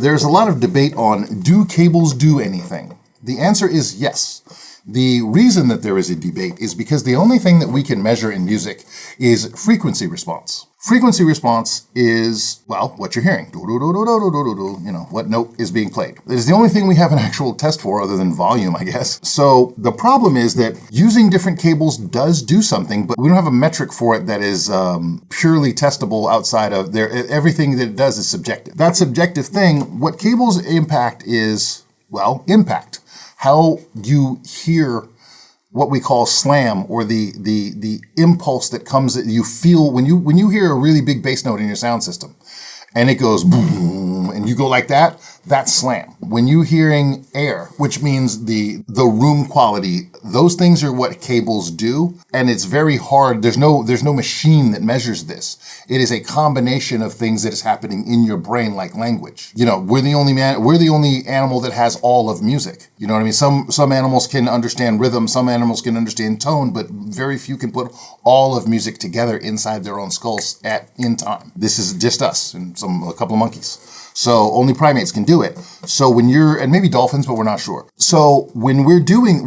there's a lot of debate on, do cables do anything? The answer is yes. The reason that there is a debate is because the only thing that we can measure in music is frequency response. Frequency response is, well, what you're hearing. You know, what note is being played. It is the only thing we have an actual test for other than volume, I guess. So the problem is that using different cables does do something, but we don't have a metric for it that is purely testable outside of there. Everything that it does is subjective. That subjective thing, what cables impact is, well, impact. How you hear what we call slam, or the impulse that comes that you feel when you hear a really big bass note in your sound system and it goes boom and you go like that, that's slam. When you're hearing air, which means the room quality, those things are what cables do, and it's very hard. There's no machine that measures this. It is a combination of things that is happening in your brain, like language. You know, we're the only animal that has all of music. You know what I mean? Some animals can understand rhythm, some animals can understand tone, but very few can put all of music together inside their own skulls in time. This is just us and a couple of monkeys. So only primates can do it. So and maybe dolphins, but we're not sure. So when we're doing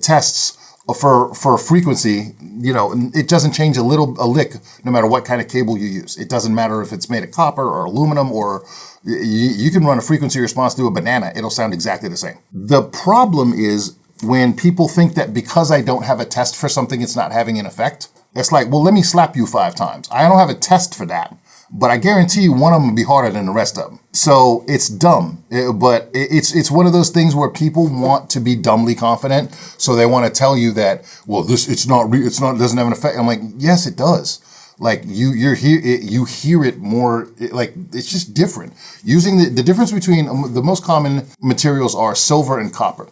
tests for frequency, you know, it doesn't change a lick no matter what kind of cable you use. It doesn't matter if it's made of copper or aluminum, or you can run a frequency response through a banana. It'll sound exactly the same. The problem is when people think that because I don't have a test for something, it's not having an effect. It's like, well, let me slap you 5 times. I don't have a test for that, but I guarantee you one of them will be harder than the rest of them. So it's dumb, but it's one of those things where people want to be dumbly confident. So they want to tell you that, well, doesn't have an effect. I'm like, yes, it does. Like you hear it more, like it's just different. Using the difference between the most common materials are silver and copper.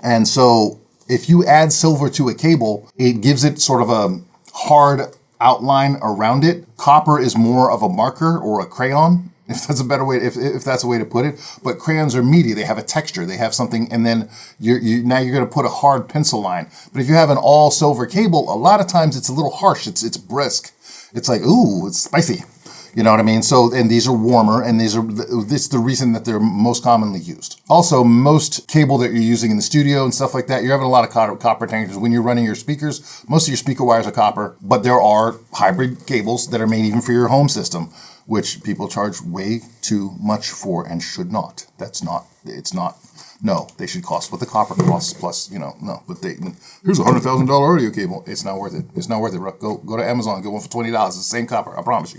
And so if you add silver to a cable, it gives it sort of a hard outline around it. Copper is more of a marker or a crayon, if that's a better way, if that's a way to put it. But crayons are meaty; they have a texture, they have something, and then now you're going to put a hard pencil line. But if you have an all silver cable, a lot of times it's a little harsh. It's brisk. It's like, ooh, it's spicy. You know what I mean? So, and these are warmer, and this is the reason that they're most commonly used. Also, most cable that you're using in the studio and stuff like that, you're having a lot of copper tangents. When you're running your speakers, most of your speaker wires are copper, but there are hybrid cables that are made even for your home system, which people charge way too much for and should not. No, they should cost what the copper costs plus, no. But here's a $100,000 audio cable. It's not worth it. It's not worth it. Go to Amazon, get one for $20. It's the same copper, I promise you.